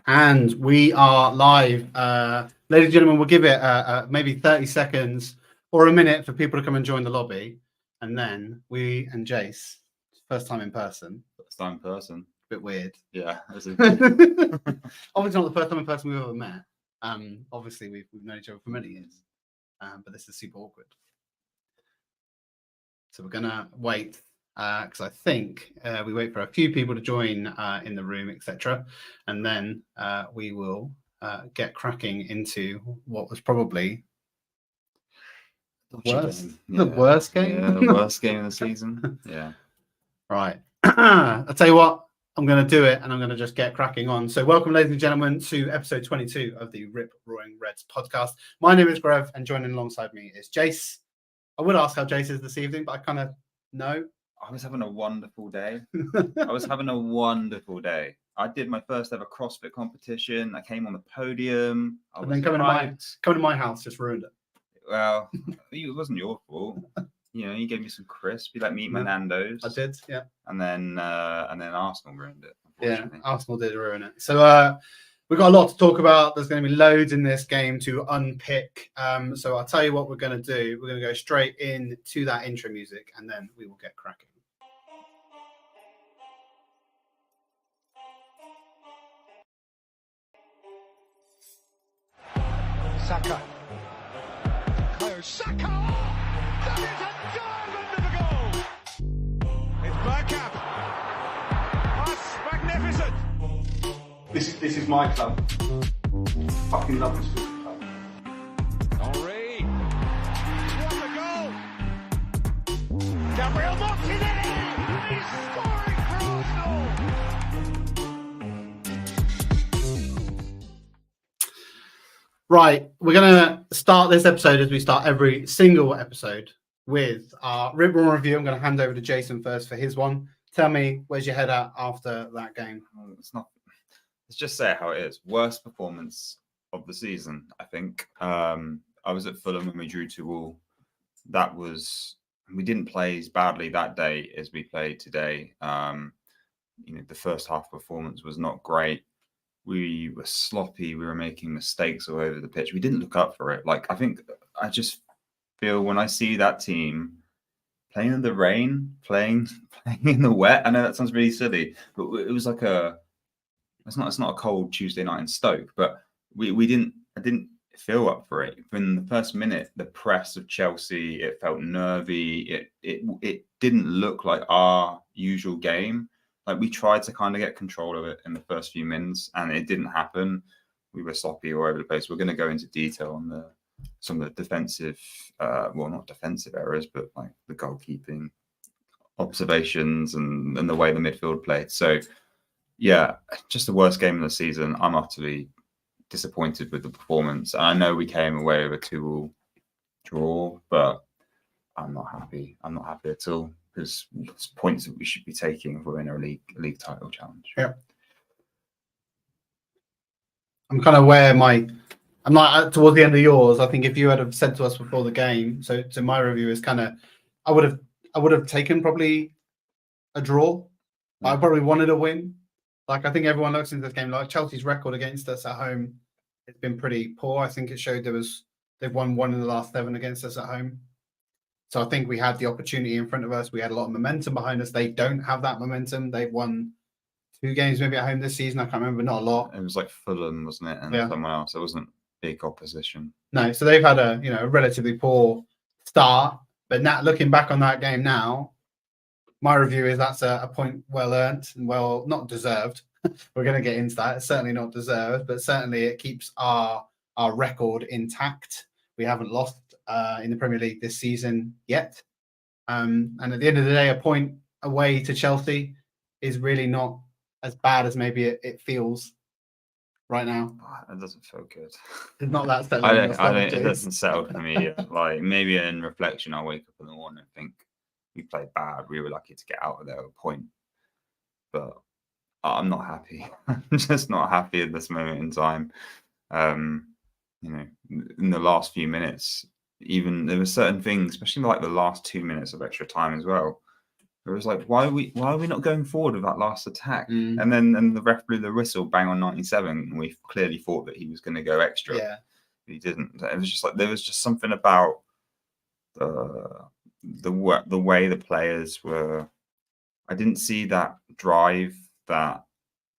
And we are live. Ladies and gentlemen, we'll give it maybe 30 seconds or a minute for people to come and join the lobby. And then we and Jace, first time in person. First time in person. Bit weird. Yeah. Obviously not the first time in person we've ever met. Obviously, we've known each other for many years. But this is super awkward. So we're going to wait. Because I think we wait for a few people to join in the room, etc., and then we will get cracking into what was probably the worst game. Yeah, the worst game of the season. Yeah. Right. I'll tell you what, I'm going to do it, and I'm going to just get cracking on. So welcome, ladies and gentlemen, to episode 22 of the Rip Roaring Reds podcast. My name is Grev, and joining alongside me is Jace. I would ask how Jace is this evening, but I kind of know. I was having a wonderful day. I did my first ever CrossFit competition. I came on the podium. And then coming to my house just ruined it. Well, it wasn't your fault. You know, you gave me some crisp. You let me eat my Nando's. I did, yeah. And then Arsenal ruined it. Yeah, Arsenal did ruin it. So we've got a lot to talk about. There's going to be loads in this game to unpick. So I'll tell you what we're going to do. We're going to go straight into that intro music, and then we will get cracking. Saka. Saka! That is a diamond of a goal! It's Bergkamp. That's magnificent! This is my club. Fucking love this football club. Henry. What a goal! Gabriel Martinelli! He's scoring for Arsenal! Right, we're going to start this episode as we start every single episode with our Rip Roaring review. I'm going to hand over to Jason first for his one. Tell me, where's your head at after that game? Let's just say it how it is. Worst performance of the season, I think. I was at Fulham when we drew 2-2. We didn't play as badly that day as we played today. The first half performance was not great. We were sloppy. We were making mistakes all over the pitch. We didn't look up for it. I just feel when I see that team playing in the rain, playing in the wet. I know that sounds really silly, but it was like it's not a cold Tuesday night in Stoke, but I didn't feel up for it. In the first minute, the press of Chelsea, it felt nervy. It didn't look like our usual game. Like, we tried to kind of get control of it in the first few minutes, and it didn't happen. We were sloppy all over the place. We're going to go into detail on some of the defensive, not defensive errors, but like the goalkeeping observations and the way the midfield played. So, yeah, just the worst game of the season. I'm utterly disappointed with the performance. And I know we came away with a 2-2 draw, but I'm not happy. I'm not happy at all. Because it's points that we should be taking if we're in a league title challenge. Yeah. I'm kind of where I'm like towards the end of yours. I think if you had have said to us before the game, so my review is kind of, I would have taken probably a draw. I probably wanted a win. Like, I think everyone looks into this game like Chelsea's record against us at home. It's been pretty poor. I think it showed they've won 1 in the last 7 against us at home. So I think we had the opportunity in front of us. We had a lot of momentum behind us. They don't have that momentum. They've won 2 games maybe at home this season. I can't remember, not a lot. It was like Fulham, wasn't it? And someone else. It wasn't big opposition. No, so they've had a relatively poor start. But now, looking back on that game now, my review is that's a point well earned and well not deserved. We're going to get into that. It's certainly not deserved, but certainly it keeps our record intact. We haven't lost in the Premier League this season yet. And at the end of the day, a point away to Chelsea is really not as bad as maybe it feels right now. It doesn't feel good. It's not that settled. It doesn't settle for me yet. Like, maybe in reflection, I'll wake up in the morning and think we played bad. We were lucky to get out of there at a point. But I'm not happy. I'm just not happy at this moment in time. In the last few minutes, even there were certain things, especially like the last 2 minutes of extra time as well. It was like, why are we not going forward with that last attack? Mm. And then the ref blew the whistle, bang on 97, and we clearly thought that he was going to go extra. Yeah. He didn't. It was just like there was just something about the way the players were. I didn't see that drive, that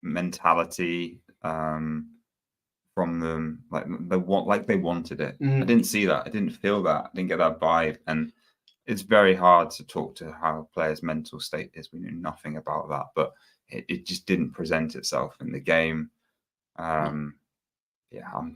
mentality from them. Like they wanted it. I didn't see that. I didn't feel that. I didn't get that vibe. And it's very hard to talk to how a player's mental state is. We knew nothing about that, but it just didn't present itself in the game. Yeah, I'm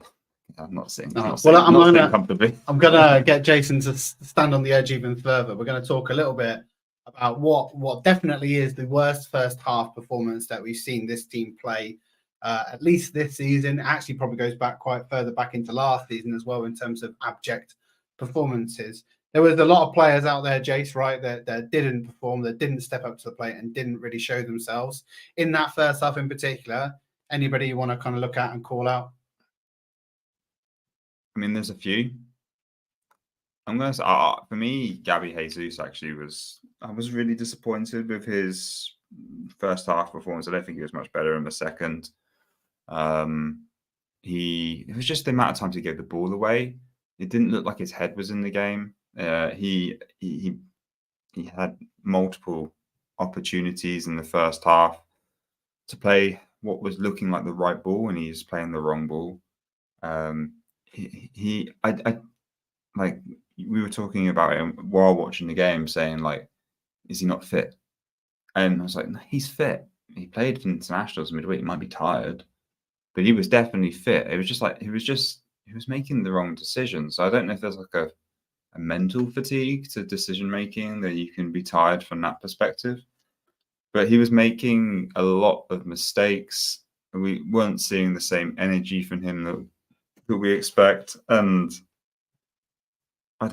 not sitting. I'm not sitting comfortably. I'm gonna get Jason to stand on the edge even further. We're going to talk a little bit about what definitely is the worst first half performance that we've seen this team play, at least this season. It actually probably goes back quite further back into last season as well in terms of abject performances. There was a lot of players out there, Jace, right, that didn't perform, that didn't step up to the plate and didn't really show themselves in that first half in particular. Anybody you want to kind of look at and call out? I mean, there's a few. I'm going to say, for me, Gabby Jesus actually I was really disappointed with his first half performance. I don't think he was much better in the second. It was just the amount of times he gave the ball away. It didn't look like his head was in the game. He had multiple opportunities in the first half to play what was looking like the right ball, and he was playing the wrong ball. Like we were talking about him while watching the game, saying like, is he not fit? And I was like, no, he's fit. He played for internationals midweek. He might be tired, but he was definitely fit. It was just like he was making the wrong decisions. So I don't know if there's like a mental fatigue to decision making that you can be tired from that perspective. But he was making a lot of mistakes. And we weren't seeing the same energy from him that we expect. And I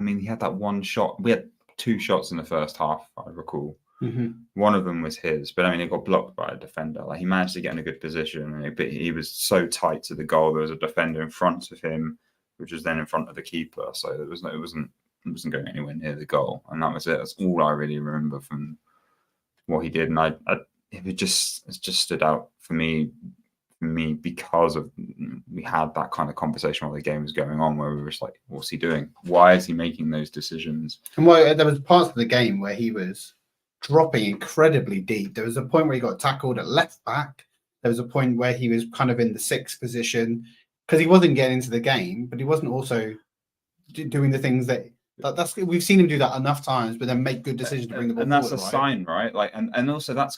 mean, he had that one shot. We had 2 shots in the first half, I recall. Mm-hmm. One of them was his, but I mean, it got blocked by a defender. Like he managed to get in a good position, but he was so tight to the goal. There was a defender in front of him, which was then in front of the keeper. So it wasn't going anywhere near the goal, and that was it. That's all I really remember from what he did. And it just stood out for me because of we had that kind of conversation while the game was going on, where we were just like, what's he doing? Why is he making those decisions? And there was parts of the game where he was dropping incredibly deep. There was a point where he got tackled at left back. There was a point where he was kind of in the 6th position because he wasn't getting into the game, but he wasn't also doing the things that's we've seen him do that enough times, but then make good decisions to bring the ball and that's forward, a sign, right? Like, and also that's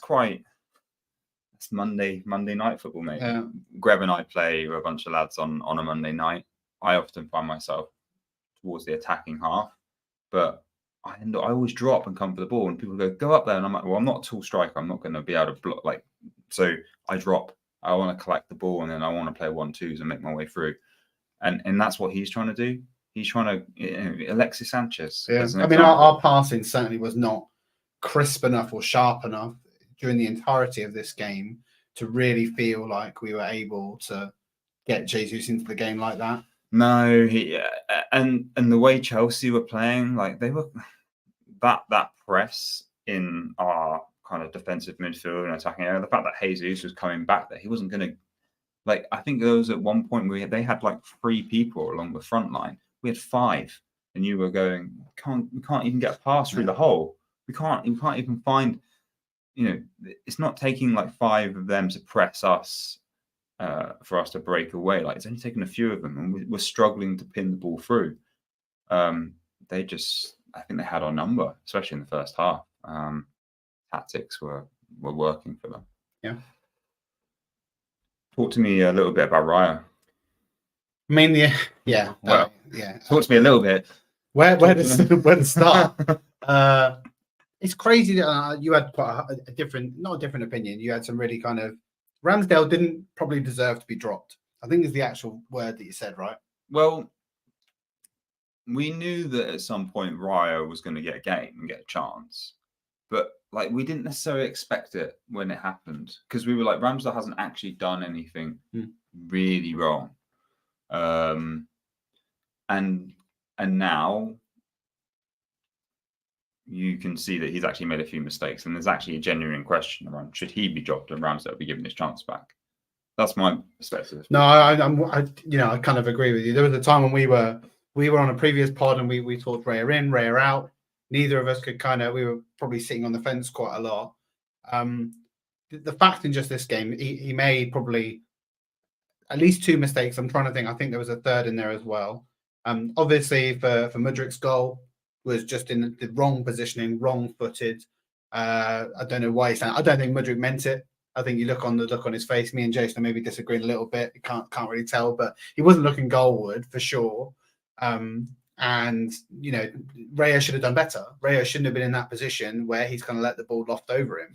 Monday night football, mate. Yeah. Grev and I play with a bunch of lads on a Monday night. I often find myself towards the attacking half, but I always drop and come for the ball, and people go up there, and I'm like, well, I'm not a tall striker. I'm not going to be able to block. Like, so I drop. I want to collect the ball, and then I want to play 1-2s and make my way through. And that's what he's trying to do. He's trying to Alexis Sanchez. Yeah, I mean, our passing certainly was not crisp enough or sharp enough during the entirety of this game to really feel like we were able to get Jesus into the game like that. No, and the way Chelsea were playing, like they were that press in our kind of defensive midfield and attacking area. The fact that Jesus was coming back there, he wasn't going to. Like, I think there was at one point where they had like 3 people along the front line. We had 5, and you were going, we can't even get a pass through the hole. We can't even find. It's not taking like 5 of them to press us for us to break away. Like, it's only taken a few of them, and we're struggling to pin the ball through. I think they had our number, especially in the first half. Tactics were working for them. Yeah. Talk to me a little bit about Raya. I mean, Talk to me a little bit. Where to start? It's crazy that you had quite not a different opinion. You had some really kind of Ramsdale didn't probably deserve to be dropped. I think is the actual word that you said, right? Well, we knew that at some point Raya was going to get a game and get a chance, but like we didn't necessarily expect it when it happened, because we were like, Ramsdale hasn't actually done anything really wrong, and now you can see that he's actually made a few mistakes, and there's actually a genuine question around should he be dropped and Ramsdale be given his chance back. That's my perspective. No, I kind of agree with you. There was a time when we were on a previous pod and we talked Raya in, Raya out. Neither of us could we were probably sitting on the fence quite a lot. The fact in just this game, he made probably at least 2 mistakes. I'm trying to think. I think there was a third in there as well. Obviously, for Mudrik's goal was just in the wrong positioning, wrong-footed. I don't know why he's saying. I don't think Mudrik meant it. I think you look on his face. Me and Jason are maybe disagreeing a little bit. You can't really tell, but he wasn't looking goalward for sure. And Raya should have done better. Raya shouldn't have been in that position where he's going to let the ball loft over him.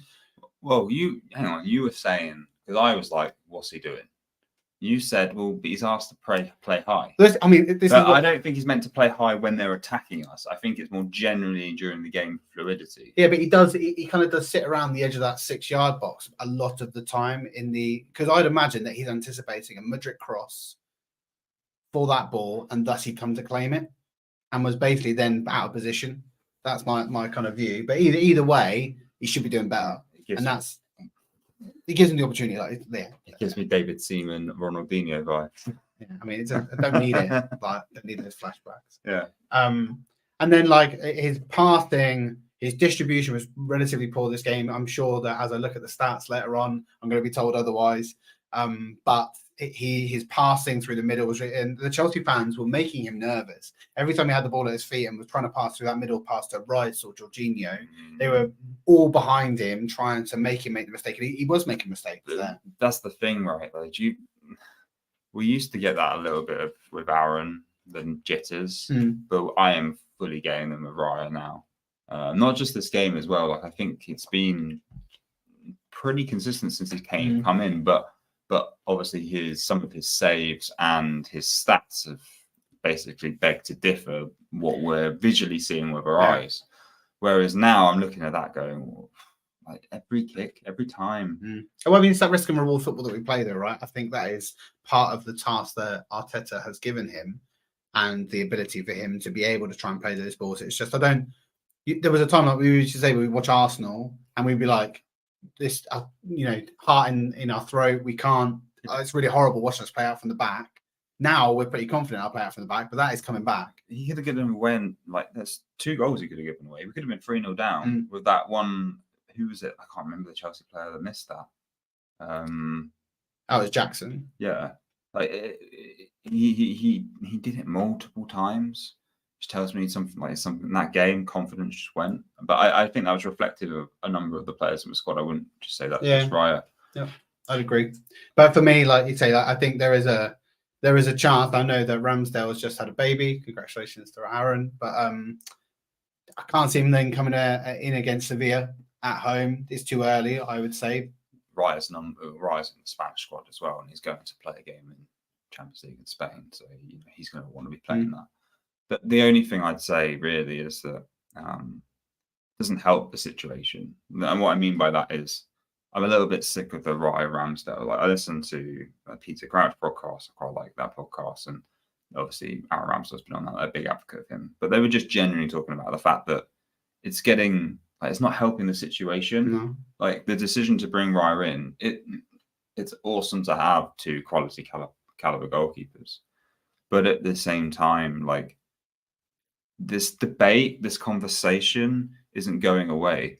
Well, hang on. You were saying, because I was like, "What's he doing?" You said, "Well, he's asked to play high." I don't think he's meant to play high when they're attacking us. I think it's more generally during the game fluidity. Yeah, but he does. He kind of does sit around the edge of that 6-yard box a lot of the time because I'd imagine that he's anticipating a Mudrik cross for that ball, and thus he'd come to claim it, and was basically then out of position. That's my kind of view. But either way, he should be doing better, it gives him the opportunity. It gives me David Seaman, Ronaldinho vibes. Yeah, I mean, I don't need it, but I don't need those flashbacks. Yeah. And then his passing, his distribution was relatively poor this game. I'm sure that as I look at the stats later on, I'm going to be told otherwise. But his passing through the middle was, and the Chelsea fans were making him nervous. Every time he had the ball at his feet and was trying to pass through that middle pass to Rice or Jorginho, they were all behind him trying to make him make the mistake. And he was making mistakes there. That's the thing, right? We used to get that a little bit with Aaron, the jitters, but I am fully getting them with Raya now. Not just this game as well. I think it's been pretty consistent since he come in, but obviously some of his saves and his stats have basically begged to differ what we're visually seeing with our eyes. Whereas now I'm looking at that going, like every kick, every time. Well, I mean, it's that risk and reward football that we play, though, right? I think that is part of the task that Arteta has given him, and the ability for him to be able to try and play those balls. It's just there was a time like we used to say we would watch Arsenal and we'd be like, this, heart in our throat. We can't. It's really horrible watching us play out from the back. Now we're pretty confident I'll play out from the back, but that is coming back. He could have given away, there's 2 goals he could have given away. We could have been 3-0 down with that one. Who was it? I can't remember the Chelsea player that missed that. It was Jackson. Yeah, he did it multiple times, which tells me something in that game. Confidence just went. But I think that was reflective of a number of the players in the squad. I wouldn't just say that just Raya. Yeah, I'd agree. But for me, like you say, I think there is a chance. I know that Ramsdale has just had a baby. Congratulations to Aaron. But I can't see him then coming in against Sevilla at home. It's too early, I would say. Raya's in the Spanish squad as well, and he's going to play a game in Champions League in Spain, so he's going to want to be playing that. But the only thing I'd say really is that doesn't help the situation. And what I mean by that is I'm a little bit sick of the Raya Ramsdale. I listened to Peter Crouch podcast. I quite like that podcast, and obviously Aaron Ramsdale's been on that. They're a big advocate of him, but they were just genuinely talking about the fact that it's getting. It's not helping the situation. No. The decision to bring Raya in, it's awesome to have 2 quality caliber goalkeepers, but at the same time, this debate, this conversation isn't going away.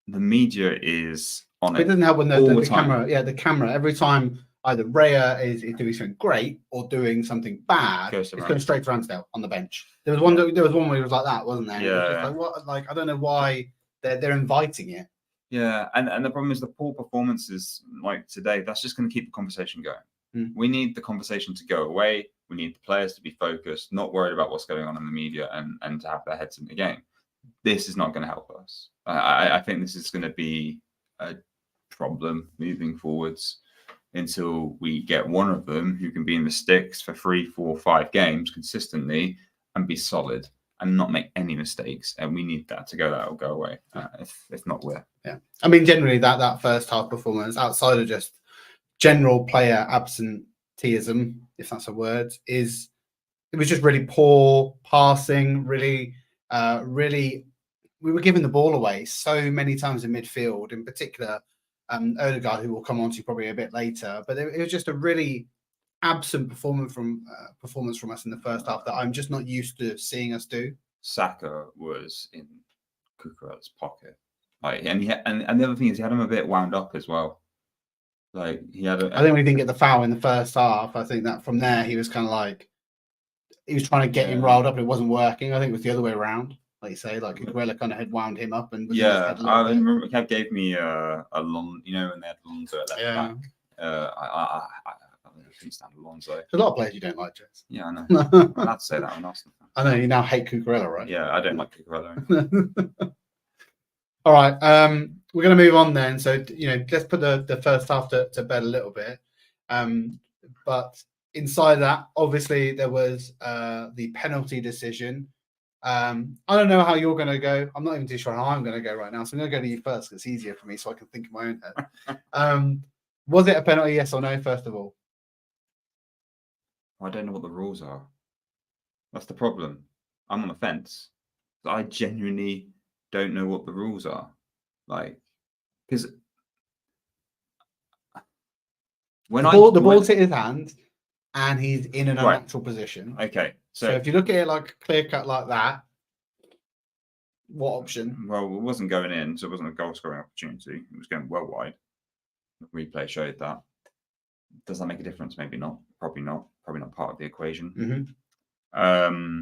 The media is on it. It doesn't help when the camera. Yeah, the camera. Every time either Raya is doing something great or doing something bad, it's going straight to Ramsdale on the bench. There was one where he was like that, wasn't there? Yeah. What? I don't know why. They're inviting it. Yeah, and the problem is the poor performances like today. That's just going to keep the conversation going. We need the conversation to go away. We need the players to be focused, not worried about what's going on in the media, and to have their heads in the game. This is not going to help us. I think this is going to be a problem moving forwards until we get one of them who can be in the sticks for 3, 4, 5 games consistently and be solid and not make any mistakes. And we need that to go. That will go away. If not, we're. Yeah. I mean, generally that first half performance, outside of just general player absenteeism, if that's a word, it was just really poor passing, really we were giving the ball away so many times in midfield, in particular, Odegaard, who we'll come on to probably a bit later. But it was just a really absent performance from us in the first half that I'm just not used to seeing us do. Saka was in Cucurella's pocket, like, and and the other thing is he had him a bit wound up as well. Like he had, I think when he didn't get the foul in the first half, I think that from there he was kind of like he was trying to get him riled up, and it wasn't working. I think it was the other way around, like you say, like Cucurella kind of had wound him up, and I remember Kev gave me a long, you know, when they had Alonso at left back. I couldn't stand Alonso. There's a lot of players you don't like, Jace. Yeah, I know. I'm allowed to say that on Arsenal. I know you now hate Cucurella, right? Yeah, I don't like Cucurella. All right, we're going to move on then. So let's put the first half to bed a little bit. But inside that, obviously, there was the penalty decision. I don't know how you're going to go. I'm not even too sure how I'm going to go right now. So I'm going to go to you first because it's easier for me, so I can think in my own head. Was it a penalty? Yes or no? First of all. I don't know what the rules are. That's the problem. I'm on the fence. I genuinely don't know what the rules are. Like, because when the ball's hit his hand and he's in an unnatural position. Okay. So if you look at it like clear cut like that, what option? Well, it wasn't going in, so it wasn't a goal scoring opportunity. It was going well wide. The replay showed that. Does that make a difference? Maybe not. Probably not. Probably not part of the equation. Mm-hmm.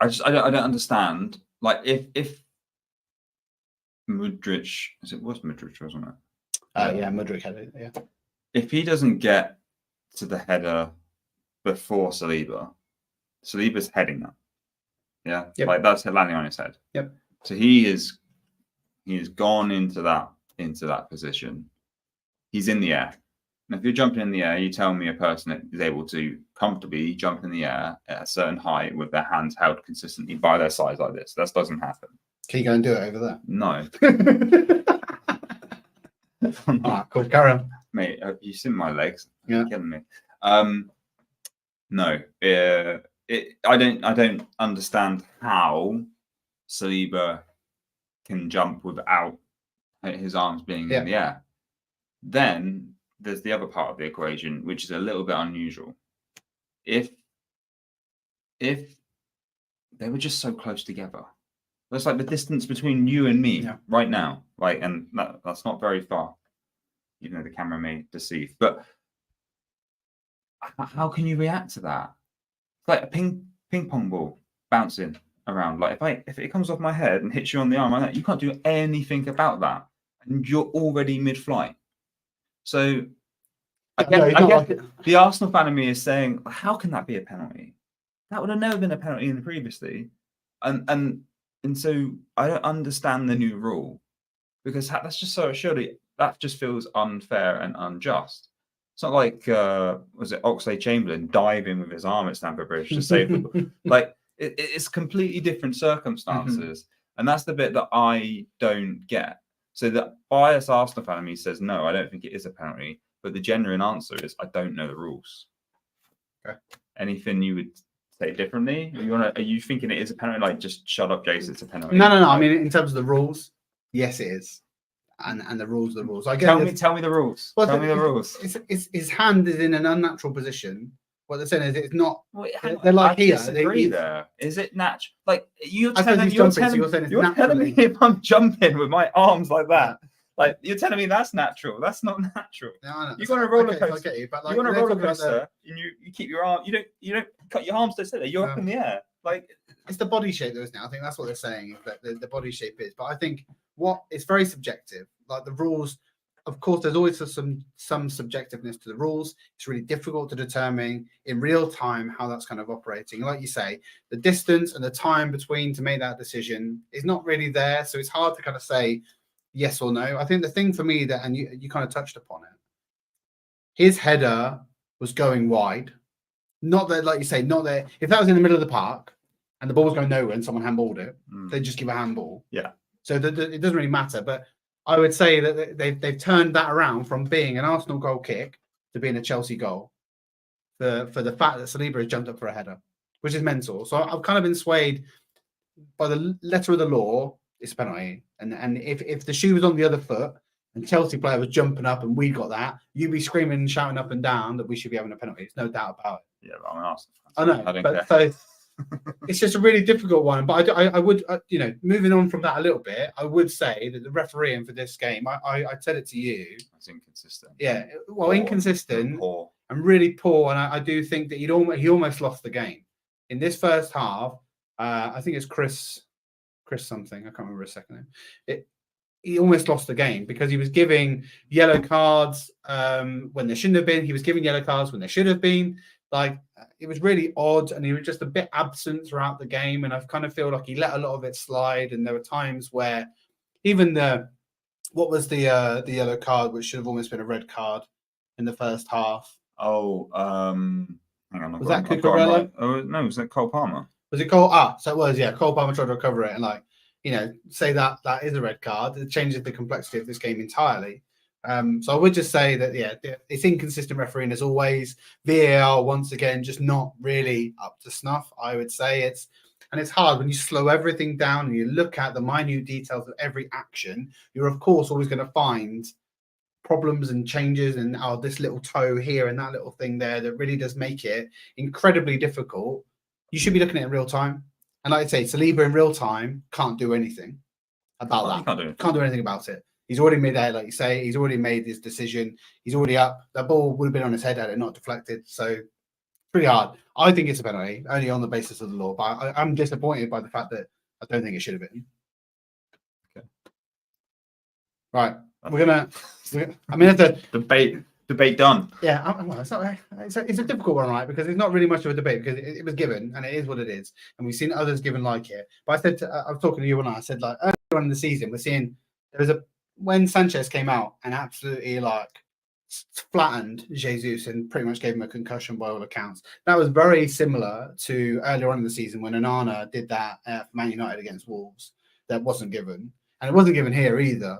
I don't understand. Like if Mudryk, it was Mudryk, wasn't it? Yeah, Mudryk had it. Yeah. If he doesn't get to the header before Saliba's heading that. Yeah. Yep. Like that's landing on his head. Yep. So he has gone into that position. He's in the air. And if you're jumping in the air, you tell me a person that is able to comfortably jump in the air at a certain height with their hands held consistently by their sides like this. That doesn't happen. Can you go and do it over there? No. All right, cool. Carry on. Mate, have you seen my legs? Yeah. You're killing me. No. I don't understand how Saliba can jump without his arms being in the air. Then there's the other part of the equation, which is a little bit unusual. If they were just so close together, that's like the distance between you and me right now, right? And that's not very far, even though the camera may deceive. But how can you react to that? It's like a ping pong ball bouncing around. Like if it comes off my head and hits you on the arm like that, you can't do anything about that, and you're already mid-flight. So I guess the Arsenal fan of me is saying, how can that be a penalty? That would have never been a penalty in previously. And so I don't understand the new rule because that's just surely that just feels unfair and unjust. It's not like was it Oxlade-Chamberlain diving with his arm at Stamford Bridge to save the ball. Like it's completely different circumstances. And that's the bit that I don't get. So the biased Arsenal fan of me says, no, I don't think it is a penalty. But the genuine answer is, I don't know the rules. Okay. Anything you would say differently? Are you thinking it is a penalty? Like, just shut up, Jace, it's a penalty. No. I mean, in terms of the rules, yes, it is. And the rules are the rules. I get tell me the rules. Well, tell me the rules. His hand is in an unnatural position. What they're saying is it's not. Well, they're like I here. Disagree there. Is it natural? Like you're telling me if I'm jumping with my arms like that. Like you're telling me that's natural. That's not natural. No, you go on a roller coaster. I get you, but like, you go on a roller coaster and you keep your arm. You don't cut your arms to sit there. You're up in the air. Like it's the body shape that is now. I think that's what they're saying. That the body shape is. But I think it's very subjective. Like the rules. Of course, there's always some subjectiveness to the rules. It's really difficult to determine in real time how that's kind of operating. Like you say, the distance and the time between to make that decision is not really there. So it's hard to kind of say yes or no. I think the thing for me that, and you kind of touched upon it, his header was going wide. Not that, like you say, not that if that was in the middle of the park and the ball was going nowhere and someone handballed it, they'd just give a handball. Yeah. So it doesn't really matter. But I would say that they've turned that around from being an Arsenal goal kick to being a Chelsea goal for the fact that Saliba has jumped up for a header, which is mental. So I've kind of been swayed by the letter of the law, it's a penalty. And if the shoe was on the other foot and Chelsea player was jumping up and we got that, you'd be screaming and shouting up and down that we should be having a penalty. There's no doubt about it. Yeah, but I'm an Arsenal fan. I know, I don't but care. so it's just a really difficult one. But I would, moving on from that a little bit, I would say that the refereeing for this game, I said it to you. It's inconsistent. Yeah, well, Poor. inconsistent Poor. and really poor. And I do think that he almost lost the game in this first half. I think it's Chris something. I can't remember his second name. He almost lost the game because he was giving yellow cards when there shouldn't have been. He was giving yellow cards when there should have been. Like, it was really odd, and he was just a bit absent throughout the game. And I kind of feel like he let a lot of it slide. And there were times where even the yellow card, which should have almost been a red card in the first half. Oh, hang on. Was that Cucurella? Right. Oh no, was that Cole Palmer? Was it Cole? So it was, yeah. Cole Palmer tried to recover it and say that is a red card. It changes the complexity of this game entirely. So I would just say that, it's inconsistent refereeing as always. VAR, once again, just not really up to snuff, I would say. It's hard when you slow everything down and you look at the minute details of every action. You're, of course, always going to find problems and changes and this little toe here and that little thing there that really does make it incredibly difficult. You should be looking at it in real time. And like I say, Saliba in real time can't do anything about that. Can't do anything about it. He's already made that, like you say. He's already made his decision. He's already up. That ball would have been on his head had it not deflected. So pretty hard. I think it's a penalty, only on the basis of the law. But I'm disappointed by the fact that I don't think it should have been. Okay. Right. The debate done. Yeah, it's a difficult one, right? Because it's not really much of a debate because it was given and it is what it is. And we've seen others given like it. But I was talking to you and I said, like, earlier on in the season, we're seeing when Sanchez came out and absolutely flattened Jesus and pretty much gave him a concussion by all accounts. That was very similar to earlier on in the season when Onana did that for Man United against Wolves. That wasn't given. And it wasn't given here either.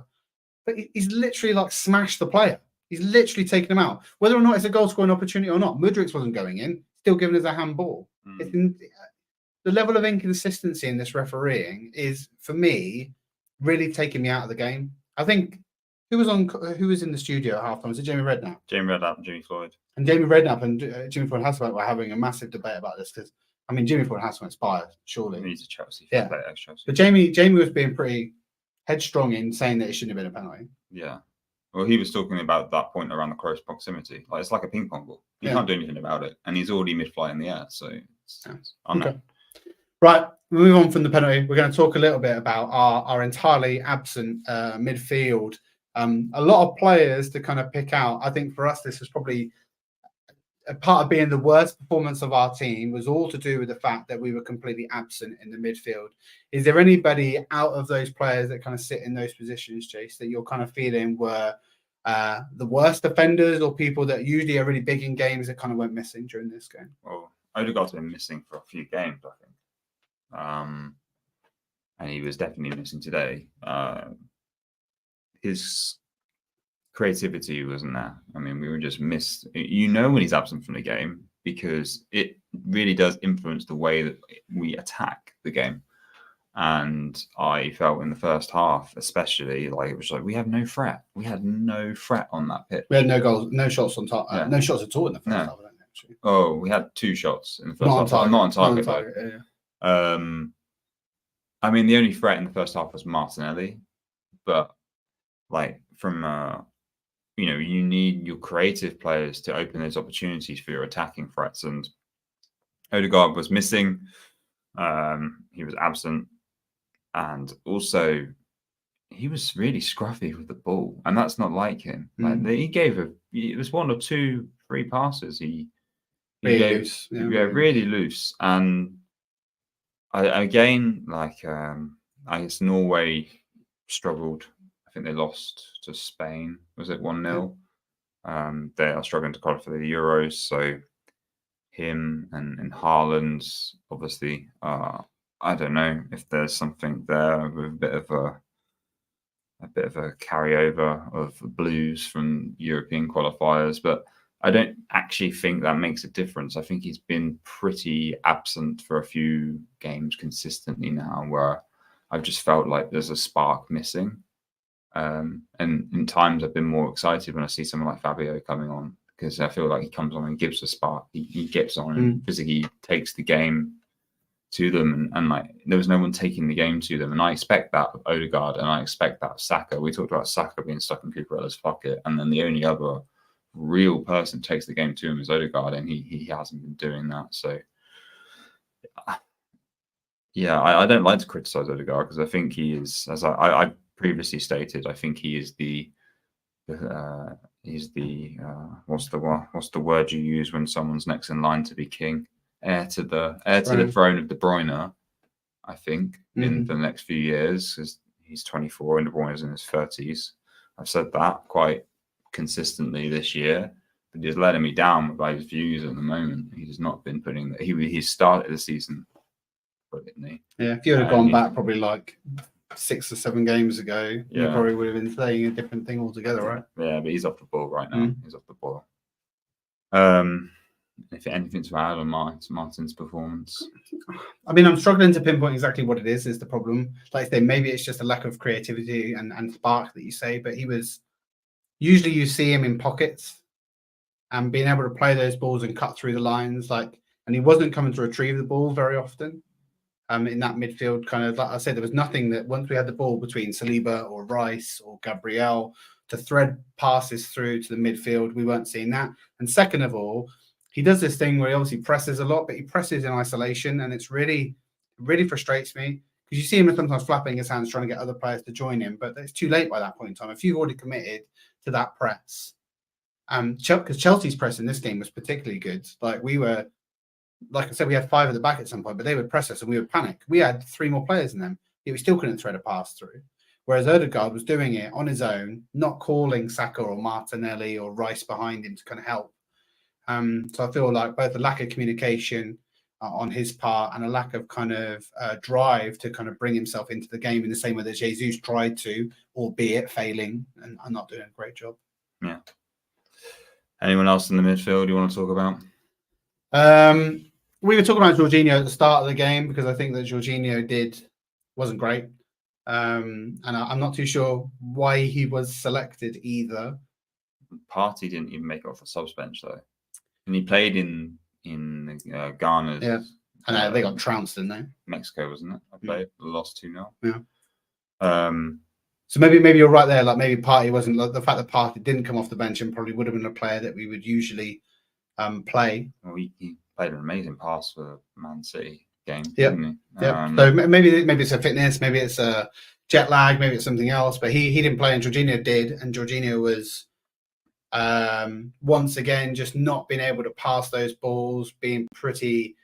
But he's literally smashed the player. He's literally taken him out. Whether or not it's a goal scoring opportunity or not, Mudrik's wasn't going in, still given as a handball. The level of inconsistency in this refereeing is, for me, really taking me out of the game. I think who was in the studio at halftime? Was it Jamie Redknapp? Jamie Redknapp and Jimmy Floyd. And Jamie Redknapp and Jimmy Floyd Hasselbank were having a massive debate about this because, Jimmy Floyd Hasselbank's biased, surely. He's a Chelsea. Yeah. Chelsea. But Jamie was being pretty headstrong in saying that it shouldn't have been a penalty. Yeah. Well, he was talking about that point around the close proximity. It's like a ping pong ball. You can't do anything about it. And he's already mid-flight in the air. So it's unknown. Right, we'll move on from the penalty. We're going to talk a little bit about our entirely absent midfield. A lot of players to kind of pick out. I think for us, this was probably a part of being the worst performance of our team was all to do with the fact that we were completely absent in the midfield. Is there anybody out of those players that kind of sit in those positions, Jace, that you're kind of feeling were the worst offenders or people that usually are really big in games that kind of went missing during this game? Well, Odegaard's been missing for a few games, I think. And he was definitely missing today. His creativity wasn't there. We were just missed. When he's absent from the game because it really does influence the way that we attack the game. And I felt in the first half, especially, it was we have no threat. We had no threat on that pitch. We had no goals, no shots on target, no shots at all in the first half. I don't think, actually. Oh, we had 2 shots in the first half. Not on target. Yeah. The only threat in the first half was Martinelli, but from you need your creative players to open those opportunities for your attacking threats, and Odegaard was missing. He was absent, and also he was really scruffy with the ball, and that's not like him. He gave it was 1 or 2, 3 passes. He gave loose. Really loose, and I guess Norway struggled. I think they lost to Spain. Was it 1-0? They are struggling to qualify the Euros. So him and Haaland, obviously, I don't know if there's something there with a bit of a carryover of blues from European qualifiers. But I don't actually think that makes a difference. I think he's been pretty absent for a few games consistently now, where I've just felt like there's a spark missing. And in times I've been more excited when I see someone like Fabio coming on, because I feel like he comes on and gives a spark. He gets on and physically takes the game to them, and like there was no one taking the game to them. And I expect that of Odegaard, and I expect that of Saka. We talked about Saka being stuck in Cucurella's pocket, and then the only other real person takes the game to him is Odegaard, and he hasn't been doing that. So yeah, I don't like to criticize Odegaard, because I think he is, as I previously stated, I think he is what's the word you use when someone's next in line to be king, heir to the throne of De Bruyne. I think in the next few years, because he's 24 and De Bruyne is in his 30s. I've said that quite consistently this year, but he's letting me down by his views at the moment. He's not been putting that. He started the season brilliantly. Yeah, if you had gone back probably like 6 or 7 games ago, you probably would have been saying a different thing altogether, right? Yeah, but he's off the ball right now. He's off the ball. If anything to add on Martin's performance, I mean, I'm struggling to pinpoint exactly what it is the problem. Like I say, maybe it's just a lack of creativity and spark that you say, but he was usually, you see him in pockets and being able to play those balls and cut through the lines, and he wasn't coming to retrieve the ball very often. In that midfield, kind of, like I said, there was nothing that once we had the ball between Saliba or Rice or Gabriel to thread passes through to the midfield, we weren't seeing that. And second of all, he does this thing where he obviously presses a lot, but he presses in isolation, and it's really frustrates me, because you see him sometimes flapping his hands trying to get other players to join him, but it's too late by that point in time. If you've already committed to that press, because Chelsea's press in this game was particularly good. Like I said, we had 5 at the back at some point, but they would press us and we would panic. We had 3 more players in them, yet we still couldn't thread a pass through. Whereas Odegaard was doing it on his own, not calling Saka or Martinelli or Rice behind him to kind of help. So I feel like both a lack of communication on his part and a lack of kind of drive to kind of bring himself into the game in the same way that Jesus tried to, albeit failing and not doing a great job. Yeah. Anyone else in the midfield you want to talk about? We were talking about Jorginho at the start of the game, because I think that Jorginho wasn't great. And I'm not too sure why he was selected either. Partey didn't even make it off the subs bench though, and he played in Ghana's. Yeah, and they got trounced, didn't they? Mexico, wasn't it? I played, lost 2-0. Yeah. So maybe you're right there. Like maybe Partey wasn't. The fact that Partey didn't come off the bench and probably would have been a player that we would usually play. Well, he played an amazing pass for Man City game. Yeah. Didn't he? Yeah. So maybe it's a fitness, maybe it's a jet lag, maybe it's something else. But he didn't play, and Jorginho did, and Jorginho was once again just not being able to pass those balls, being pretty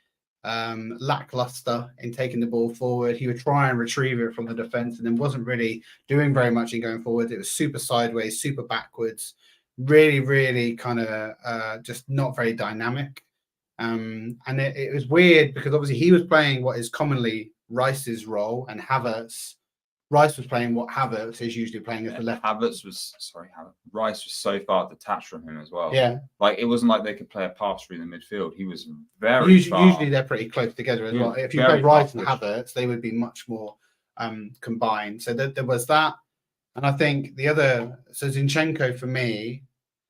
lackluster in taking the ball forward. He would try and retrieve it from the defense, and then wasn't really doing very much in going forward. It was super sideways, super backwards, really kind of just not very dynamic. And it was weird, because obviously he was playing what is commonly Rice's role, and Rice was playing what Havertz is usually playing as the left. Rice was so far detached from him as well. Yeah, like it wasn't like they could play a pass through the midfield. He was very far. Usually they're pretty close together as well. If you play Rice and Havertz, they would be much more combined. So there was that, and I think the other. So Zinchenko for me,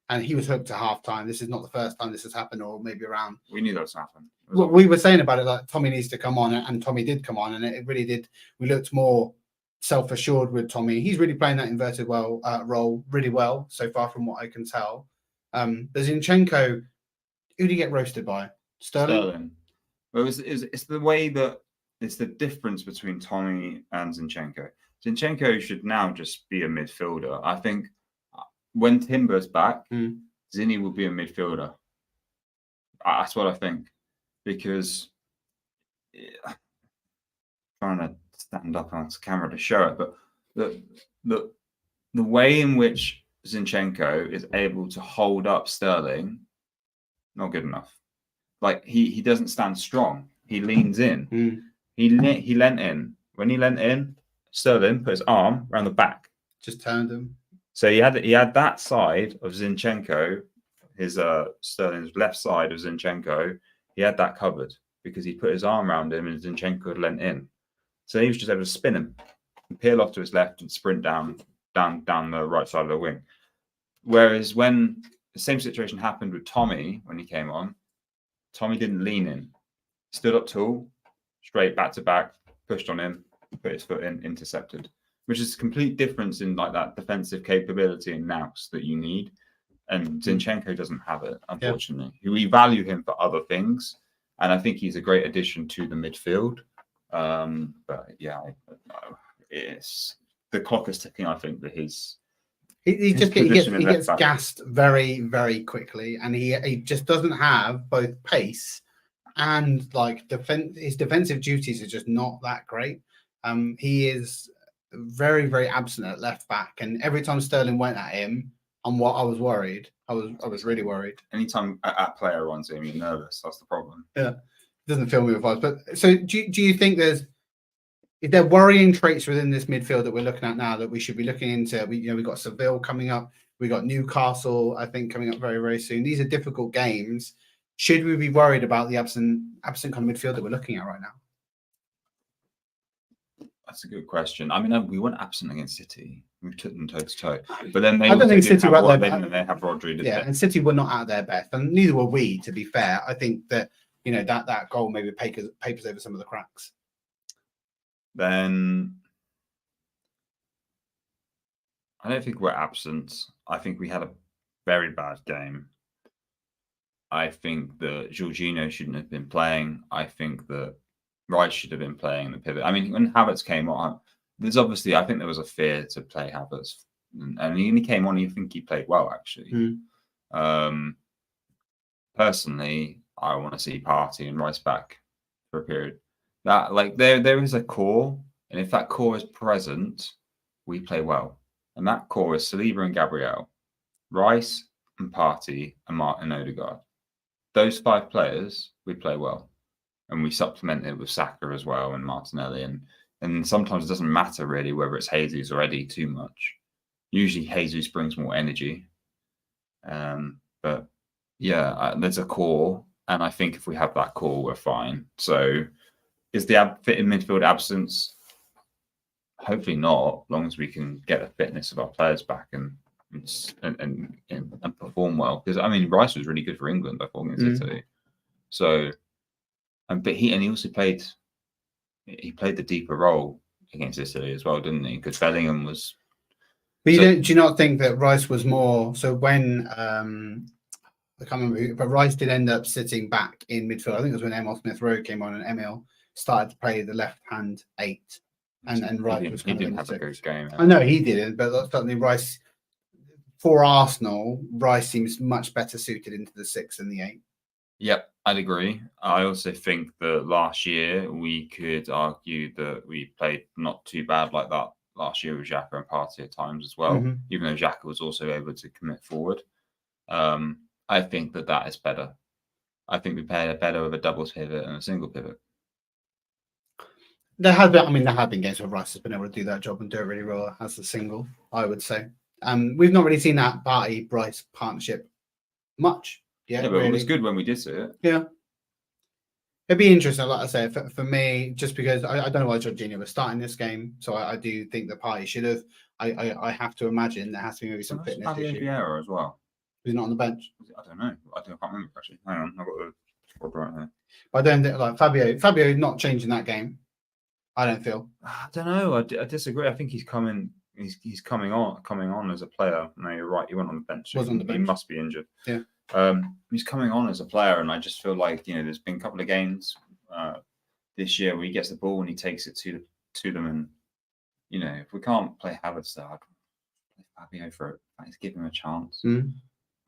and he was hooked to halftime. This is not the first time this has happened, or maybe around. We knew that was happening. Well, we were saying about it, like Tommy needs to come on, and Tommy did come on, and it really did. We looked more self-assured with Tommy. He's really playing that inverted role really well so far, from what I can tell. The Zinchenko, who did he get roasted by? Sterling. Well, it's the way that it's the difference between Tommy and Zinchenko. Zinchenko should now just be a midfielder. I think when Timber's back, Zinny will be a midfielder. That's what I think, because trying to stand up onto camera to show it, but the way in which Zinchenko is able to hold up Sterling, not good enough. Like he doesn't stand strong. He leans in. He leant in. When he leant in, Sterling put his arm around the back, just turned him. So he had that side of Zinchenko his Sterling's left side of Zinchenko, he had that covered because he put his arm around him and Zinchenko had leant in. So he was just able to spin him and peel off to his left and sprint down the right side of the wing. Whereas when the same situation happened with Tommy when he came on, Tommy didn't lean in, stood up tall, straight back to back, pushed on him, put his foot in, intercepted, which is a complete difference in like that defensive capability and nous that you need. And Zinchenko doesn't have it, unfortunately. Yeah. We value him for other things, and I think he's a great addition to the midfield. But yeah, it's the clock is ticking. I think that he gets gassed very, very quickly, and he just doesn't have both pace and like his defensive duties are just not that great. He is very, very absent at left back, and every time Sterling went at him, I was worried. I was really worried. Anytime a player runs him, you're nervous. That's the problem. Yeah, it doesn't fill me with vibes. But so, do you think is there worrying traits within this midfield that we're looking at now that we should be looking into? We've got Seville coming up. We got Newcastle, I think, coming up very, very soon. These are difficult games. Should we be worried about the absent kind of midfield that we're looking at right now? That's a good question. I mean, we weren't absent against City. We took them toe to toe. But then they I don't think City were at their best. They have Rodri. And City were not at their best, and neither were we. To be fair, I think that that goal maybe papers over some of the cracks. Then I don't think we're absent. I think we had a very bad game. I think that Jorginho shouldn't have been playing. I think that Rice should have been playing the pivot. I mean, when Havertz came on, I think there was a fear to play Havertz. And he came on, I think he played well, actually. Personally, I want to see Partey and Rice back for a period. That there is a core, and if that core is present, we play well. And that core is Saliba and Gabriel, Rice and Partey and Martin Odegaard. Those 5 players, we play well. And we supplement it with Saka as well and Martinelli. And sometimes it doesn't matter really whether it's Jesus or Eddie too much. Usually Jesus brings more energy. But yeah, there's a core. And I think if we have that core, we're fine. So is the fit in midfield absence? Hopefully not, as long as we can get the fitness of our players back and perform well. Because I mean, Rice was really good for England, I thought, against Italy. So, but he also played the deeper role against Italy as well, didn't he? Because Bellingham was. But do you not think that Rice was more? So when I can't remember, but Rice did end up sitting back in midfield. I think it was when Emil Smith-Rowe came on and Emil started to play the left-hand 8. And Rice was kind he didn't have a good game. I know he didn't, but certainly Rice for Arsenal, Rice seems much better suited into the 6 and the 8. Yep, I'd agree. I also think that last year we could argue that we played not too bad like that last year with Xhaka and Partey at times as well, even though Xhaka was also able to commit forward. I think that is better. I think we played better with a double pivot and a single pivot. There have been games where Rice has been able to do that job and do it really well as a single, I would say. We've not really seen that Partey-Rice partnership much yet. Yeah, but really. It was good when we did see it. Yeah. It'd be interesting, like I say, for me, just because I don't know why Jorginho was starting this game, so I do think that Partey should have. I have to imagine there has to be maybe some fitness issue. Vieira as well. He's not on the bench. I don't know. I can't remember actually. Hang on, I've got the squad right here. But I don't think like Fabio not changing that game. I don't feel. I don't know. I disagree. I think he's coming. He's coming on as a player. No, you're right. He went on the bench. Was on the bench. He must be injured. Yeah. He's coming on as a player, and I just feel like there's been a couple of games this year where he gets the ball and he takes it to them, and if we can't play Havertz there, I'd play Fabio for it. Let's give him a chance.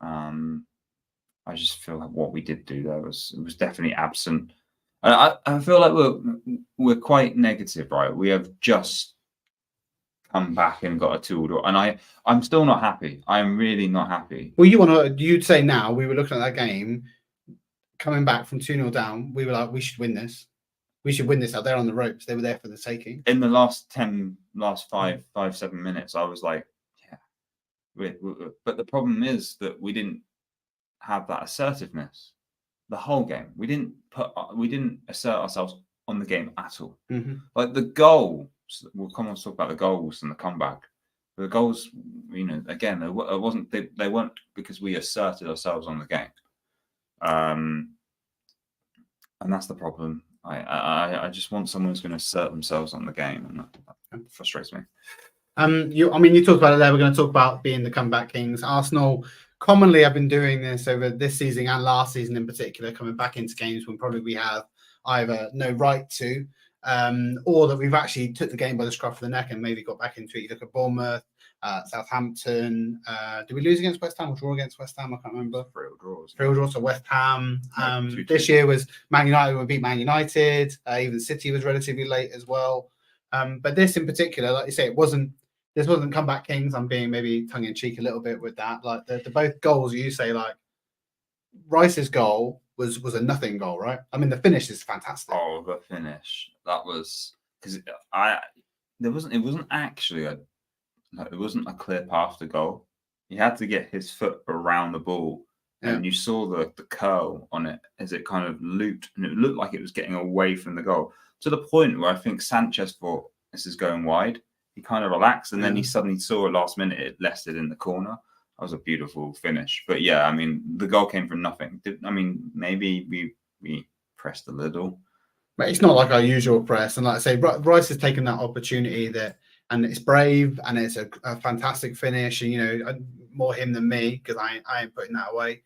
I just feel like what we did do there was definitely absent. I feel like we're quite negative, right? We have just come back and got a 2-2, and I'm still not happy. I'm really not happy. Well, you'd say now we were looking at that game, coming back from 2-0 down. We were like, we should win this. We should win this out there on the ropes. They were there for the taking. In the last 7 minutes, I was like, yeah. But the problem is that we didn't have that assertiveness the whole game. We didn't assert ourselves on the game at all. Mm-hmm. Like the goals, we'll come on to talk about the goals and the comeback. The goals, again, it wasn't they weren't because we asserted ourselves on the game, and that's the problem. I just want someone who's going to assert themselves on the game, and that frustrates me. You talked about it there. We're going to talk about being the comeback kings. Arsenal commonly have been doing this over this season and last season in particular, coming back into games when probably we have either no right to, or that we've actually took the game by the scruff of the neck and maybe got back into it. You look at Bournemouth, Southampton. Did we lose against West Ham or draw against West Ham? I can't remember. 3-3 draws. 3-3 draws to West Ham. No, 2-2. This year was Man United. We beat Man United. Even City was relatively late as well. But this in particular, like you say, this wasn't comeback kings. I'm being maybe tongue in cheek a little bit with that. Like the both goals you say, like Rice's goal was a nothing goal, right? I mean, the finish is fantastic. Oh, the finish. That was because it wasn't actually it wasn't a clear path to goal. He had to get his foot around the ball, and you saw the curl on it as it kind of looped, and it looked like it was getting away from the goal to the point where I think Sanchez thought this is going wide. He kind of relaxed, and then he suddenly saw at last minute it left it in the corner. That was a beautiful finish. But yeah, I mean, the goal came from nothing. Maybe we pressed a little. But it's not like our usual press. And like I say, Rice has taken that opportunity and it's brave and it's a fantastic finish. And, more him than me because I ain't putting that away.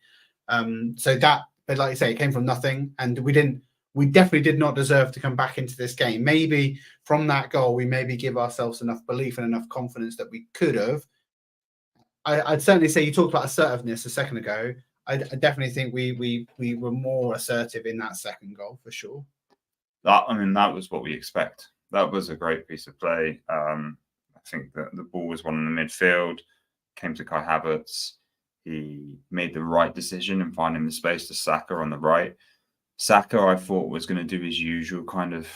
But like you say, it came from nothing, and we definitely did not deserve to come back into this game. Maybe from that goal, we maybe give ourselves enough belief and enough confidence that we could have. I'd certainly say you talked about assertiveness a second ago. I definitely think we were more assertive in that second goal for sure. That was what we expect. That was a great piece of play. I think that the ball was won in the midfield, came to Kai Havertz. He made the right decision in finding the space to Saka on the right. Saka, I thought, was going to do his usual kind of.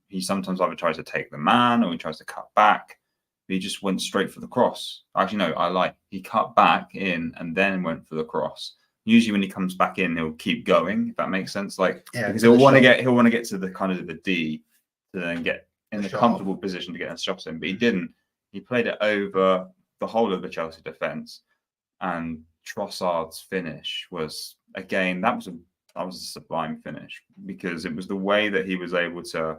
He sometimes either tries to take the man or he tries to cut back. But he just went straight for the cross. Actually, no, he cut back in and then went for the cross. Usually, when he comes back in, he'll keep going. If that makes sense, because he'll want to get to the kind of the D to then get in the comfortable position to get a shot in. But he didn't. He played it over the whole of the Chelsea defense, and Trossard's finish was again that was a sublime finish because it was the way that he was able to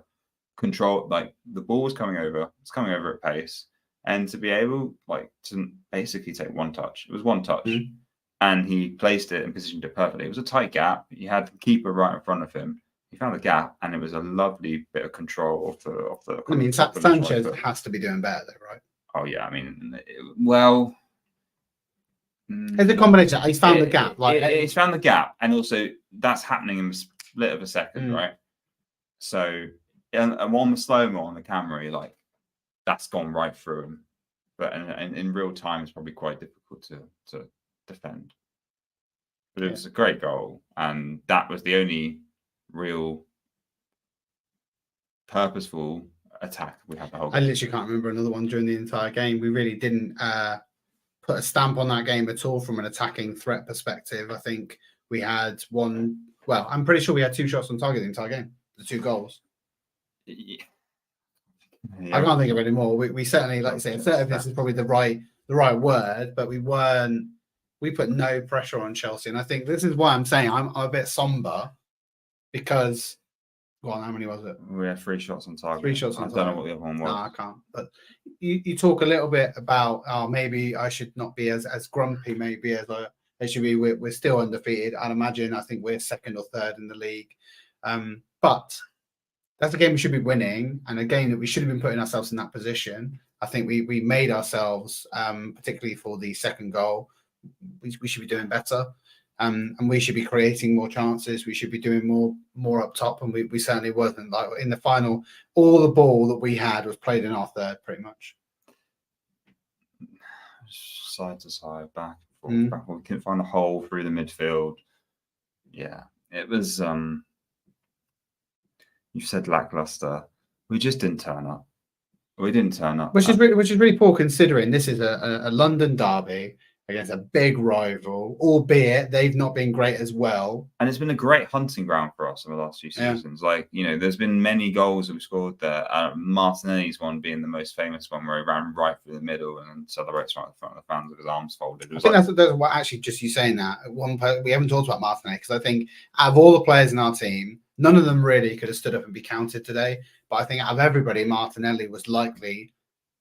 control. Like the ball was coming over, it's coming over at pace, and to be able to basically take one touch. It was one touch, and he placed it and positioned it perfectly. It was a tight gap. He had the keeper right in front of him. He found the gap, and it was a lovely bit of control off the. I mean, Sanchez has to be doing better, though, right? Oh yeah, I mean, it's a combination. He's found the gap. He's found the gap, and also that's happening in a split of a second, right? So, and on the slow-mo on the camera, that's gone right through him. But in real time, it's probably quite difficult to defend. But it was a great goal, and that was the only real purposeful attack we had the whole game. I literally can't remember another one during the entire game. We really didn't put a stamp on that game at all from an attacking threat perspective. I think we had one. Well, I'm pretty sure we had 2 shots on target the entire game. The 2 goals. Yeah. I can't think of any more. We certainly, like you say, assertiveness is probably the right word, but we put no pressure on Chelsea, and I think this is why I'm saying I'm a bit somber because. Well, how many was it? We had 3 shots on target. 3 shots on target. I don't know what the other one was. No, I can't. But you talk a little bit about maybe I should not be as grumpy maybe as I should be. We're still undefeated. I'd imagine. I think we're 2nd or 3rd in the league. But that's a game we should be winning, and a game that we should have been putting ourselves in that position. I think we made ourselves, particularly for the second goal, we should be doing better. And we should be creating more chances. We should be doing more up top, and we certainly wasn't. Like in the final, all the ball that we had was played in our third, pretty much. Side to side, back and forth, back. We couldn't find a hole through the midfield. Yeah, it was. You said lackluster. We just didn't turn up. We didn't turn up, which is really poor considering this is a London derby against a big rival, albeit they've not been great as well. And it's been a great hunting ground for us in the last few Yeah. seasons. Like, there's been many goals that we scored there. Martinelli's one being the most famous one, where he ran right through the middle and celebrates right in front of the fans with his arms folded. I think that's what actually, just you saying that. We haven't talked about Martinelli, because I think out of all the players in our team, none of them really could have stood up and be counted today. But I think out of everybody, Martinelli was likely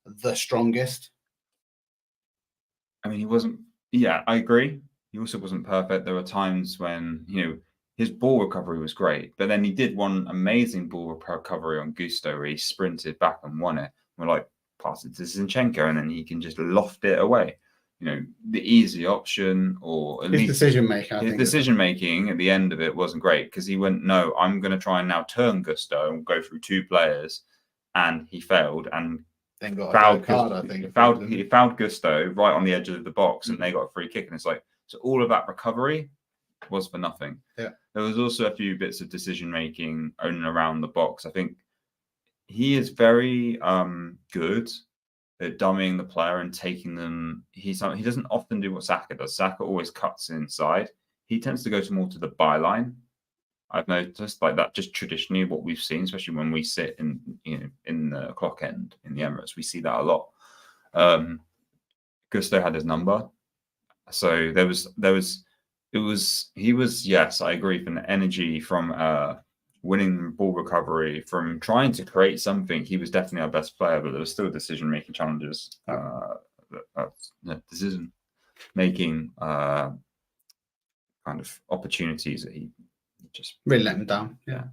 the strongest. I mean, he wasn't. Yeah, I agree. He also wasn't perfect. There were times when, his ball recovery was great, but then he did one amazing ball recovery on Gusto where he sprinted back and won it. We're like, pass it to Zinchenko, and then he can just loft it away. The easy option, or at His least decision making. his decision making at the end of it wasn't great, because he went, no, I'm going to try and now turn Gusto and go through two players, and he failed and then got fouled a card, I think. he fouled Gusto right on the edge of the box, and they got a free kick. And it's like, so all of that recovery was for nothing. Yeah. There was also a few bits of decision making in and around the box. I think he is very good at dummying the player and taking them. He doesn't often do what Saka does. Saka always cuts inside. He tends to go more to the byline. I've noticed, like, that just traditionally what we've seen, especially when we sit in the clock end in the Emirates, we see that a lot. Gusto had his number, so he was, yes, I agree, from the energy, from winning ball recovery, from trying to create something. He was definitely our best player, but there was still decision making challenges, decision making kind of opportunities that he just really let him down. Yeah.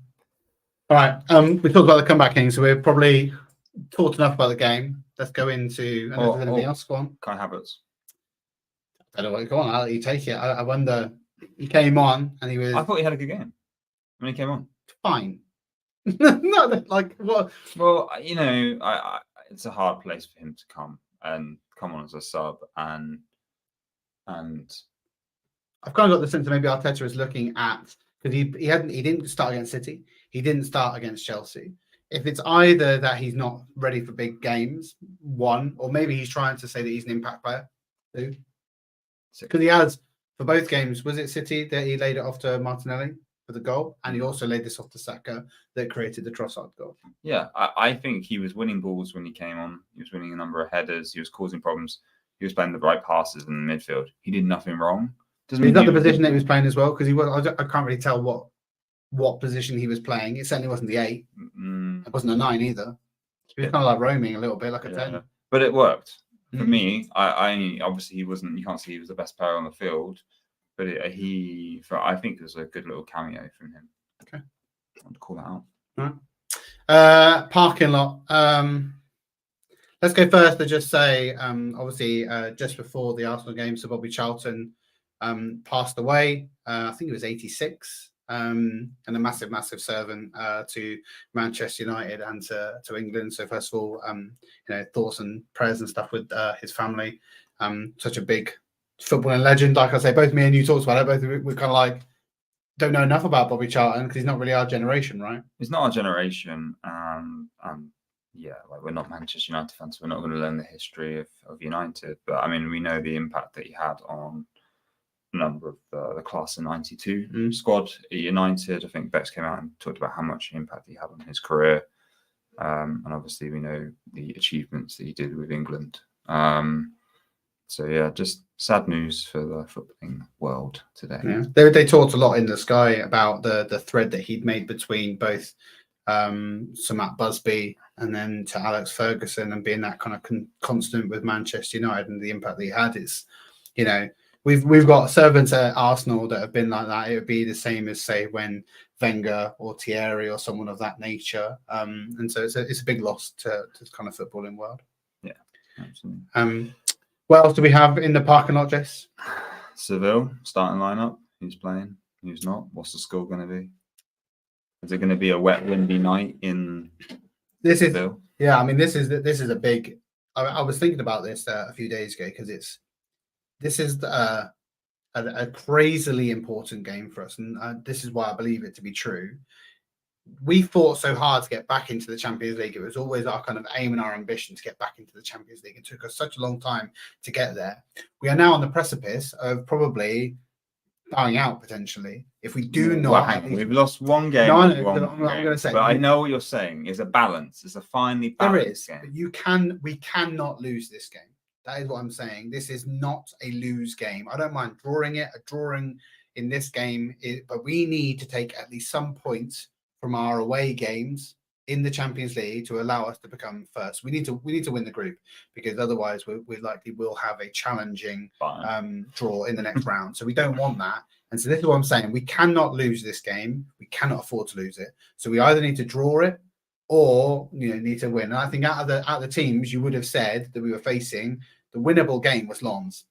All right. We talked about the comeback king, so we're probably talked enough about the game. Let's go into anything else. Go on. Kai Havertz. I don't know. Go on. I'll let you take it. I wonder. He came on and he was. I thought he had a good game when he came on. Fine. Not like what? Well, it's a hard place for him to come on as a sub, and I've kind of got the sense that maybe Arteta is looking at, because he didn't start against City, he didn't start against Chelsea. If it's either that he's not ready for big games, one, or maybe he's trying to say that he's an impact player, two, because he has for both games. Was it City that he laid it off to Martinelli for the goal, and he also laid this off to Saka that created the Trossard goal? Yeah, I think he was winning balls when he came on. He was winning a number of headers. He was causing problems. He was playing the right passes in the midfield. He did nothing wrong. Is that the position that he was playing as well? Because I can't really tell what position he was playing. It certainly wasn't the 8. It wasn't a 9 either. He was kind of like roaming a little bit, like a 10. But it worked for me. I obviously he wasn't. You can't see he was the best player on the field, but I think it was a good little cameo from him. Okay, I want to call that out. All right. Parking lot. Let's go first to just say, obviously, just before the Arsenal game, Sir Bobby Charlton passed away. I think it was 86, and a massive servant to Manchester United and to England. So first of all, thoughts and prayers and stuff with his family. Such a big footballing legend. Like I say, both me and you talked about it. Both we're kind of like don't know enough about Bobby Charlton because he's not really our generation, right? He's not our generation. Yeah, like, we're not Manchester United fans. We're not going to learn the history of United. But I mean, we know the impact that he had on a number of the class of '92 squad at United. I think Bex came out and talked about how much impact he had on his career. And obviously we know the achievements that he did with England. So yeah, just sad news for the footballing world today. Yeah. They talked a lot in the Sky about the thread that he'd made between both Sir Matt Busby and then to Alex Ferguson, and being that kind of constant with Manchester United and the impact that he had. It's, we've got servants at Arsenal that have been like that. It would be the same as, say, when Wenger or Thierry or someone of that nature. And so it's a big loss to kind of footballing world. Yeah, absolutely. What else do we have in the parking lot, Jace? Seville starting lineup. Who's playing? Who's not? What's the score going to be? Is it going to be a wet, windy night in Seville? Yeah, I mean, this is a big. I was thinking about this a few days ago because this is a crazily important game for us, and this is why I believe it to be true. we fought so hard to get back into the Champions League. It was always our kind of aim and our ambition to get back into the Champions League. It took us such a long time to get there. We are now on the precipice of probably bowing out potentially if we do Well, not. hang on, we've lost one game. No, I know, one I'm going to say, but I know what you're saying. It's a balance. It's a finely there balanced is, game. but we cannot lose this game. That is what I'm saying. This is not a lose game. I don't mind drawing it, a drawing in this game, but we need to take at least some points from our away games in the Champions League to allow us to become first. We need to win the group, because otherwise we likely will have a challenging draw in the next round. So we don't want that. And so this is what I'm saying. We cannot lose this game. We cannot afford to lose it. So we either need to draw it or need to win. And I think out of the teams you would have said that we were facing, the winnable game was Lens.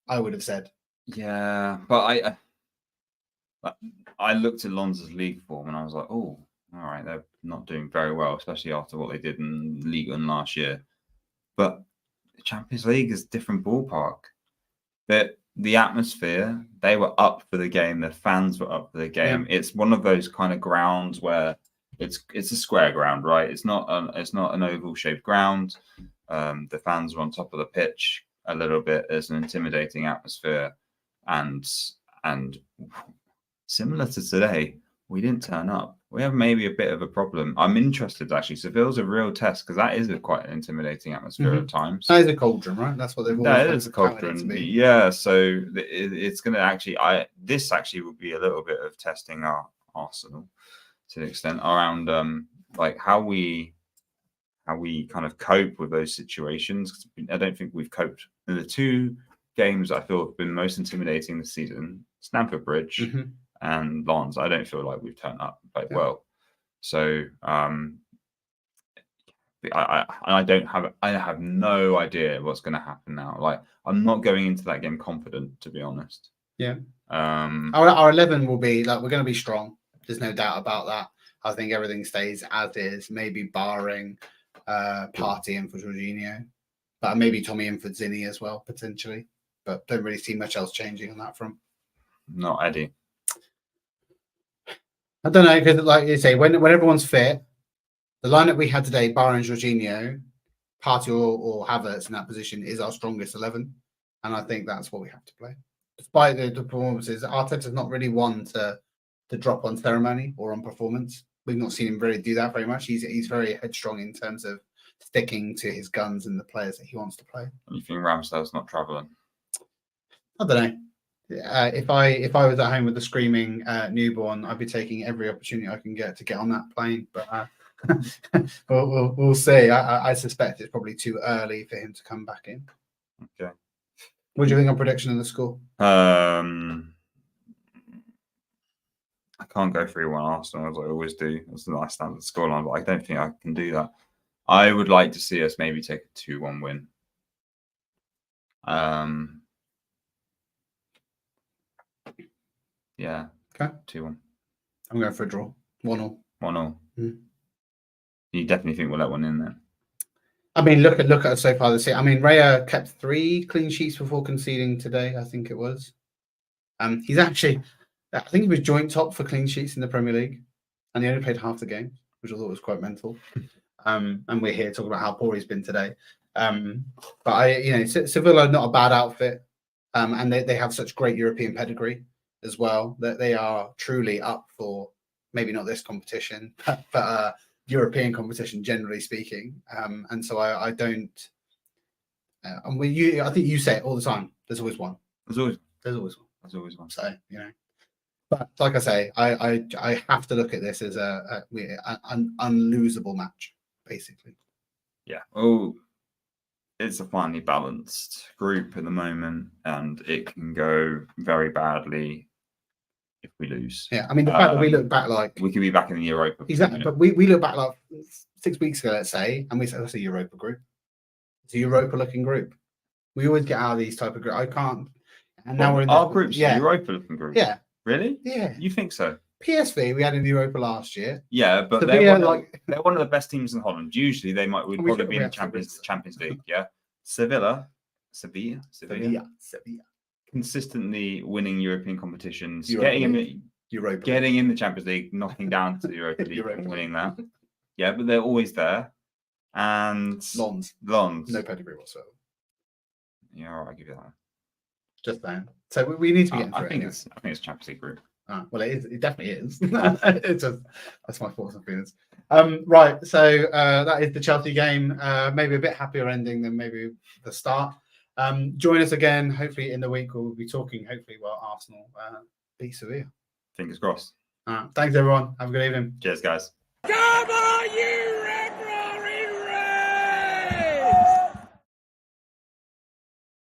I would have said. Yeah, but I looked at Lens' league form and I was like, oh, all right, they're not doing very well, especially after what they did in Ligue 1 last year. But the Champions League is a different ballpark. The atmosphere, they were up for the game. The fans were up for the game. Yeah. It's one of those kind of grounds where it's a square ground, right? It's not an oval shaped ground. The fans are on top of the pitch a little bit. There's an intimidating atmosphere, and similar to today, we didn't turn up. We have maybe a bit of a problem. I'm interested, actually. Seville's a real test, because that is quite an intimidating atmosphere at times. That is a cauldron, right? That's what they've always That is a cauldron. Yeah, so it's going to actually... this actually will be a little bit of testing our arsenal to an extent around like how we kind of cope with those situations. I don't think we've coped. And the two games I feel have been most intimidating this season, Stamford Bridge and Lens, I don't feel like we've turned up quite well. So I have no idea what's going to happen now. Like, I'm not going into that game confident, to be honest. Yeah. Our 11 will be like, we're going to be strong. There's no doubt about that. I think everything stays as is, maybe barring Partey in for Jorginho, but maybe Tommy in for Zinni as well, potentially. But don't really see much else changing on that front. Not Eddie. I don't know, because like you say, when everyone's fit, the lineup we had today, barring Jorginho, Partey or Havertz in that position, is our strongest 11, and I think that's what we have to play. Despite the performances, Arteta's not really one to drop on ceremony or on performance. We've not seen him really do that very much. He's very headstrong in terms of sticking to his guns and the players that he wants to play. You think Ramsdale's not travelling? I don't know. If I was at home with a screaming newborn, I'd be taking every opportunity I can get to get on that plane. But we'll see. I suspect it's probably too early for him to come back in. Okay. What do you think on prediction of the score? I can't go 3-1 Arsenal as I always do. That's the nice standard scoreline, but I don't think I can do that. I would like to see us maybe take a 2-1 win. Yeah. Okay. 2-1. I'm going for a draw. 1-1. 1-0. You definitely think we'll let one in then? I mean, look at us so far this year. I mean, Raya kept 3 clean sheets before conceding today, I think it was. He's actually, I think he was joint top for clean sheets in the Premier League, and he only played half the game, which I thought was quite mental. And we're here talking about how poor he's been today. But Sevilla are not a bad outfit, and they have such great European pedigree as well, that they are truly up for maybe not this competition, but European competition generally speaking. And so I don't. I think you say it all the time. There's always one. There's always one. So but like I say, I have to look at this as an unlosable match, basically. Yeah. Oh, it's a finely balanced group at the moment, and it can go very badly if we lose. Yeah, I mean, the fact that we look back like... We could be back in the Europa. Exactly, but we look back like 6 weeks ago, let's say, and we say, that's a Europa group. It's a Europa-looking group. We always get out of these type of groups. I can't... And now we're in our group's a Europa-looking group. Yeah. Really? Yeah. You think so? PSV, we had in Europa last year. Yeah, but they're one of the best teams in Holland. Usually they would probably be in the Champions League, yeah? Sevilla. Consistently winning European competitions, getting Europa. getting in the Champions League, knocking down to the Europa League, Europa and League. winning that. Yeah, but they're always there. And Lons. Lons. No pedigree whatsoever. Yeah, all right, I'll give you that one. Just saying. So we need to be getting I through think it. it's Champions League group. Well, it is. It definitely is. It's just, that's my thoughts and feelings. Right. So that is the Chelsea game. Maybe a bit happier ending than maybe the start. Join us again. Hopefully in the week we'll be talking. Hopefully, Arsenal beat Sevilla. Fingers crossed. Thanks everyone. Have a good evening. Cheers, guys. Come on, you